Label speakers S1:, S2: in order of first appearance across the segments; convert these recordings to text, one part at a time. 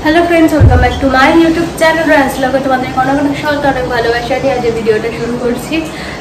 S1: Hello friends, welcome back to my YouTube channel राजलगे তোমাদের অনেক সাথে অনেক ভালোবাসা নিয়ে আজ ভিডিওটা শুরু করছি।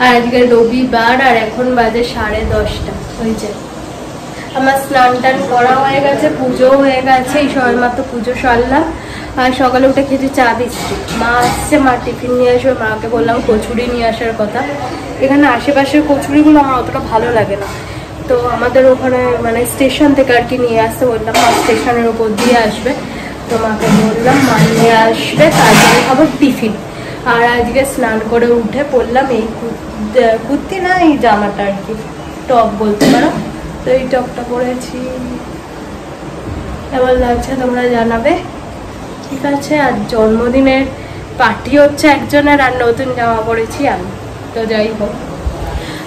S1: আর আজকে রবিবার আর এখন বাজে 10:30 হয়েছে। আমার স্নান টান করা হয়ে গেছে, পুজো হয়ে গেছে, এই সবেমাত্র পুজো সারলাম। আর সকালে উঠে খেয়েছি চা বিস্কুট। মা আসছে, মা টিফিন নিয়ে আসবে। মাকে বললাম কচুরি নিয়ে আসার কথা। এখানে আশেপাশের কচুরিগুলো আমার অতটা ভালো লাগে না, তো আমাদের ওখানে মানে স্টেশন থেকে আর কি নিয়ে আসতে বললাম। মা স্টেশনের ওপর দিয়ে আসবে, তো মাকে বললাম মা নিয়ে আসবে, তারপরে খাবো টিফিন। আর আজকে স্নান করে উঠে পড়লাম এই কুর্তি না, এই জামাটা আর কি, টপ বলতে পারো। তো এই টপটা পরেছি, কেমন লাগছে তোমরা জানাবে, ঠিক আছে। আর জন্মদিনের পার্টি হচ্ছে একজনের, আর নতুন জামা পরেছি আমি। তো যাই হোক,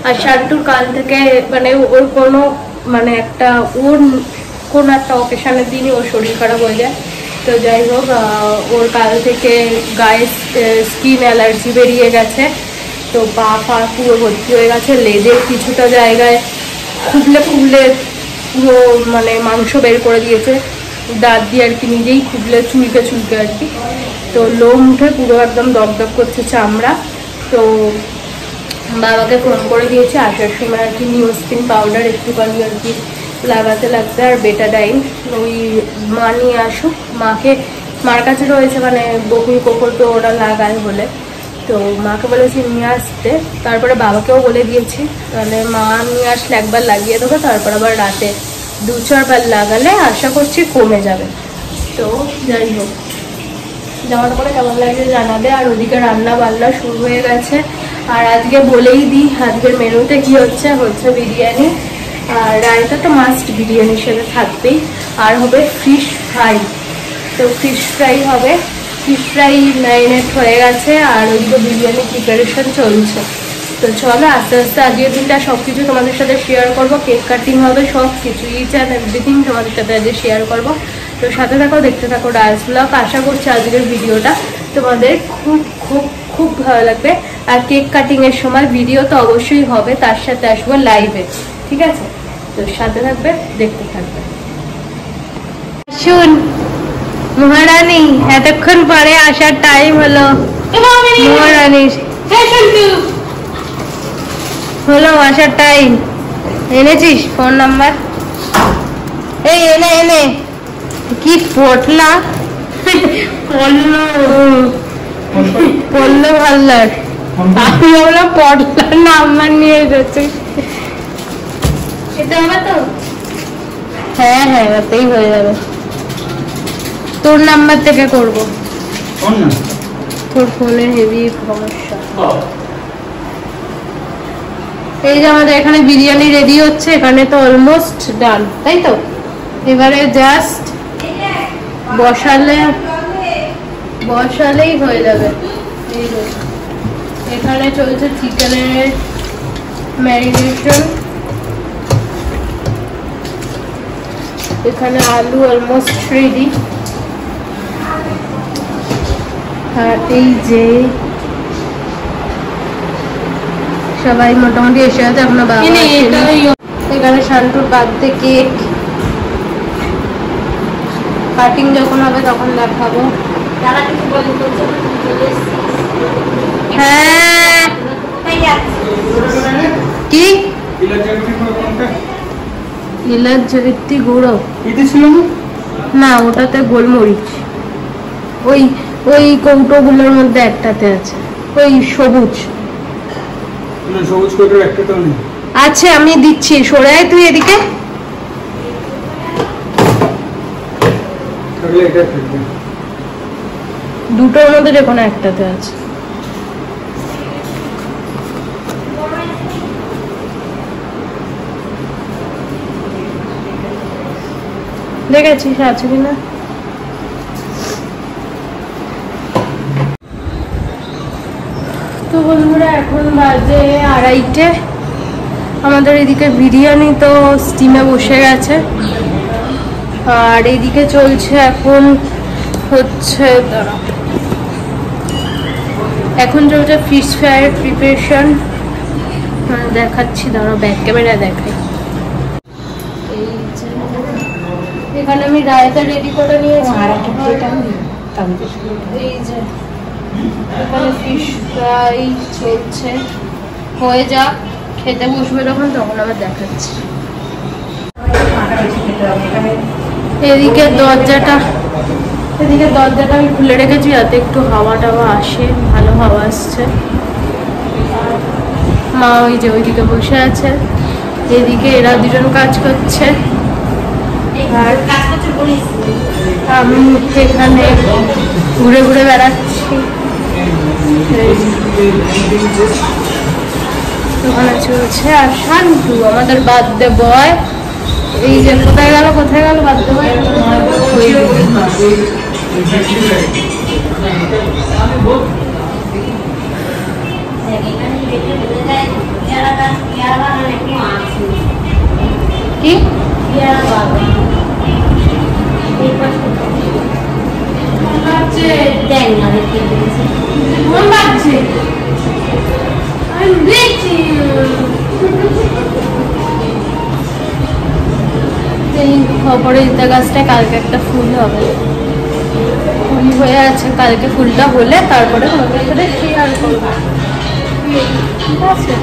S1: আর শান্তুর কাল থেকে মানে ওর কোনো মানে একটা ওর কোনো একটা অকেশনের দিনই ওর শরীর খারাপ হয়ে যায়। তো যাই হোক, ওর কাল থেকে গায়ে স্কিন অ্যালার্জি বেরিয়ে গেছে। তো পা পা পুরো ভর্তি হয়ে গেছে, লেজের কিছুটা জায়গায় খুবলে পুরো মানে মাংস বের করে দিয়েছে, দাঁত দিয়ে আর কি, নিজেই খুবলে চুলকে আর কি। তো লোম উঠে পুরো একদম দগদগ করছে চামড়া। তো বাবাকে ফোন করে দিয়েছে আসার সময় আর কি, নিউস্পিন পাউডার একটুখানি আর কি লাগাতে আর বেটাডাইন ওই মা নিয়ে আসুক। মার কাছে রয়েছে মানে বকুল কোকর, তো ওরা লাগায় বলে, তো মাকে বলেছি নিয়ে আসতে। তারপরে বাবাকেও বলে দিয়েছি, তাহলে মা নিয়ে আসলে একবার লাগিয়ে দেবো, তারপর আবার রাতে 2-4 বার লাগালে আশা করছি কমে যাবে। তো যাই হোক, জামাটা পরে কেমন লাগছে জানাবে। আর ওদিকে রান্না বান্না শুরু হয়ে গেছে। আর আজকে বলেই দিই, আজকের মেনুতে কি হচ্ছে বিরিয়ানি। আর রায়তা তো মাস্ট বিরিয়ানির সাথে থাকবেই। আর হবে ফিশ ফ্রাই, তো ফিশ ফ্রাই হবে। ফিশ ফ্রাই ম্যারিনেট হয়ে গেছে, আর ওইদিকে বিরিয়ানি প্রিপারেশন চলছে। তো চলো আস্তে আস্তে আজকের দিনটা সব কিছু তোমাদের সাথে শেয়ার করবো। কেক কাটিং হবে, সব কিছু ইচ অ্যান্ড এভরিথিং তোমাদের সাথে আজকে শেয়ার করবো। তো সাথে থাকো, দেখতে থাকো রাজ ব্লগ। আশা করছি আজকের ভিডিওটা তোমাদের খুব খুব খুব ভালো লাগবে। আর কেক কাটিংয়ের সময় ভিডিও তো অবশ্যই হবে, তার সাথে আসবো লাইভে, ঠিক আছে? তো সাথে থাকবে, দেখতে থাকবে। শুন মহারানী, এতক্ষণ পরে আসার টাইম হলো। মহারানীর হলো আসার টাইম। এনেছিস ফোন নাম্বার? এই এনে কি পটলা পড়লো ভাল্লার, আমি বললাম পটলার নাম্বার নিয়ে এসেছি। হ্যাঁ ওতেই হয়ে যাবে। তোর নাম্বার থেকে করবো, তোর ফোনে হেভি সমস্যা। এই যে আমাদের এখানে বিরিয়ানি রেডি হচ্ছে, এখানে তো অলমোস্ট ডান, তাই তো? এবারে জাস্ট বসালেই হয়ে যাবে। এখানে চলছে চিকেনের ম্যারিনেশন। এখানে আলু অলমোস্ট রেডি। আর এই যে সবাই মোটামুটি এসে আছে, আপনার বাবা এখানে শান্তুর বার্থডে কেক কাটিং যখন হবে তখন দেখাবো। হ্যাঁ কি ইলাচি গুঁড়ো না, ওটাতে গোলমরিচ। ওই কৌটোগুলোর মধ্যে একটাতে আছে, ওই সবুজ আছে, আমি দিচ্ছি। সরে আয় তুই এদিকে। দুটোর মধ্যে যে কোনো একটাতে আছে। দেখেছিস আছে কিনা? তো বন্ধুরা এখন বাজে 2:30। আমাদের এদিকে বিরিয়ানি তো স্টিমে বসে গেছে, আর এদিকে চলছে এখন হচ্ছে ফিশ ফ্রাইয়ের প্রিপারেশন। দেখাচ্ছি, দাঁড়াও ব্যাক ক্যামেরা দেখাই। এই যে এখানে আমি রায়তা রেডি করে নিয়েছি। এই যে এখানে ফিশ ফ্রাই চলছে, হয়ে যাক, খেতে বসবে তখন আবার দেখাচ্ছি। এদিকে দরজাটা আমি খুলে রেখেছি যাতে একটু হাওয়া টাওয়া আসে, ভালো হাওয়া আসছে। মা ওই যে ওইদিকে বসে আছে, এদিকে এরা দুজন কাজ করছে, আর আমি এখানে ঘুরে ঘুরে বেড়াচ্ছি। ওখানে চলছে। আর শান্তু আমাদের বার্থডে বয়, এই যে কোথায় গেল বার্থডে বয়? কি অপরাজিতা গাছটায় কালকে একটা ফুল হবে, ফুল হয়ে আছে, কালকে ফুলটা হলে তারপরে শেয়ার করবো, ঠিক আছে?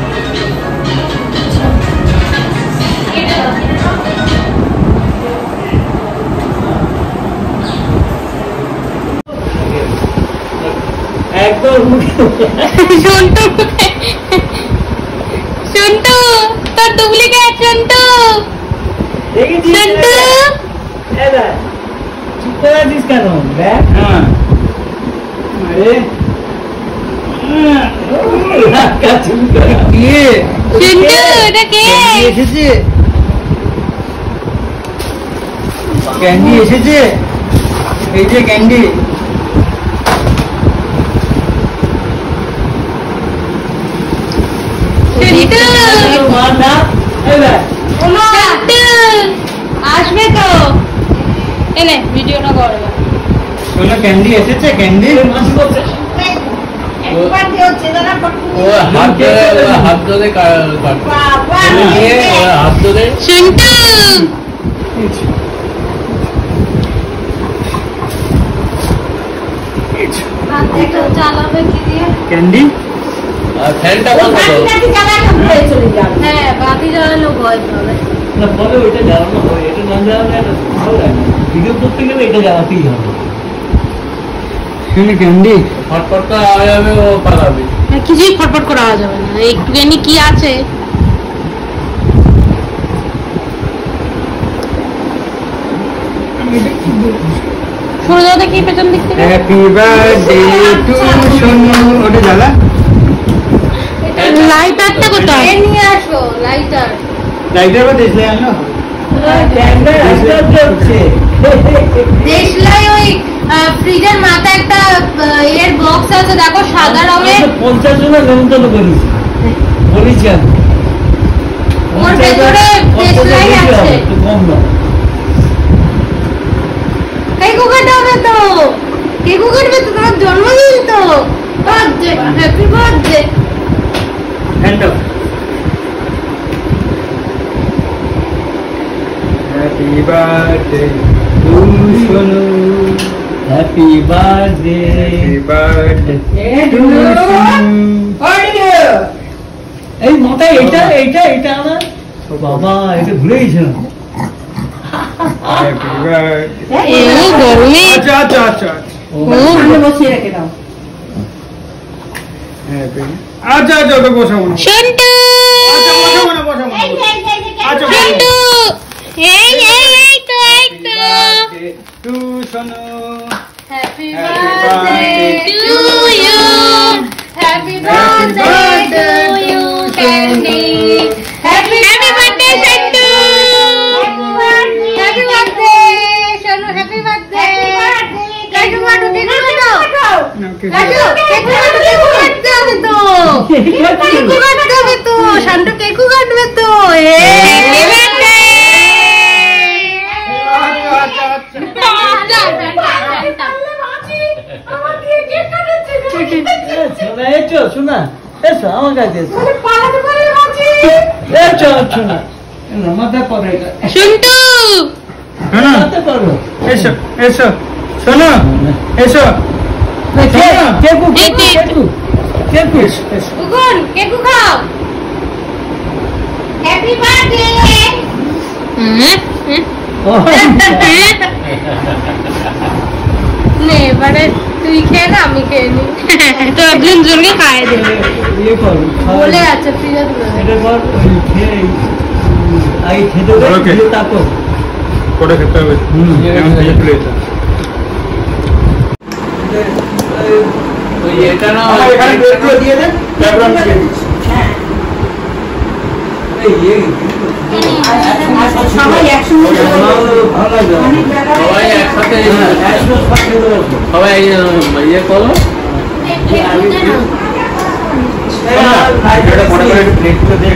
S1: সন্টু তোর ডুপ্লিকেট সন্টু।
S2: ক্যান্ডি এসেছে, এই যে ক্যান্ডি।
S1: আসবে তো, এনে ভিডিওটা করবে।
S2: শোনো ক্যান্ডি এসেছে, ক্যান্ডি
S1: চালাবে কি দিয়ে
S2: ক্যান্ডি?
S3: ফ্যানটা বন্ধ করো।
S1: হ্যাঁ বাতি জ্বালানো ভয় পাবে
S3: না, বলে ওইটা জ্বালানো হয়, এটা না জ্বালানো এটা ভালো লাগে না। ভিডিও করতে গেলে এটা জ্বালাতেই হবে।
S2: শুনে ক্যান্ডি
S3: ফটফট করে আওয়াজ হবে, ও পালাবে।
S1: কিছুই ফটফট করে আওয়াজ হবে না, একটুখানি কি আছে। সরে যাও দেখি পেছন দিক থেকে।
S2: Happy birthday two Sonu. ওটা জ্বালা।
S1: লাইটারটা কোথায়? এ নিয়ে আসো লাইটার।
S2: লাইটার বা দেশলাই আনো?
S1: দেশলাই ওই ফ্রিজের মাথায় একটা এর বক্স আছে দেখো, সাদা রঙের।
S3: 50 জনের নেমন্তন্ন করিস, বলিস কেন?
S1: ওর ভেতরে দেশলাই আছে।
S3: একটু কম না।
S1: কেকও কাটবে তো, কেকও কাটবে তো, তোমার জন্মদিন তো। Birthday, happy birthday.
S2: Hand up. Happy birthday two Sonu.
S3: Happy birthday.
S2: Happy birthday two Sonu.
S3: এই মাথায় এটা আমার বাবা, এটা ভুলে গেছিলাম।
S2: Happy birthday.
S1: এই গরমে
S2: আচ্ছা আচ্ছা আচ্ছা
S1: সামনে বসিয়ে রেখে দাও।
S2: হ্যাপি আচ্ছা আচ্ছা তো বসাবো না।
S1: সন্টু
S2: আচ্ছা বসাবো না, বসাবো না। আচ্ছা
S1: সন্টু এই তো
S2: to Sonu.
S1: Happy
S2: Happy
S1: birthday to you, happy birthday to you candy, happy birthday Santu, happy birthday Sonu, happy birthday. Cake কাটো, কেক কাটো, কাটো, কেক কাটো, কেক কাটতে হবে তো, কেক কাটতে হবে তো, সন্টু কেক কাটবে তো। Happy birthday.
S3: শোনা এসো আমার কাছে এসো। মাথায় পরে এটা
S1: সন্টু
S3: করো
S2: এসো এসো শোনো এসো কেকু কেকু কেকু কেকু এসো
S1: কুকুন কেকু খাও হ্যাপি বার্থডে নে এবারে তুই খেয়ে না আমি খেয়ে নি তো একজন জনকে খাইয়ে দেবে
S3: ইয়ে করো
S1: বলে আছে ফ্রিজে তুলে দে।
S3: এটা কর আই খেতে
S2: Okay.
S3: হবে তারপর
S2: করে খেতে হবে এখন থেকে প্লেট
S3: ওই এটা না
S2: এখানে প্লেট দিয়ে দেন তারপর আমি দিয়ে দিচ্ছি
S4: সবাই একসঙ্গে
S3: সবাই একসাথে সবাই ইয়ে করো
S2: এটা মনে করে প্লেট দিয়ে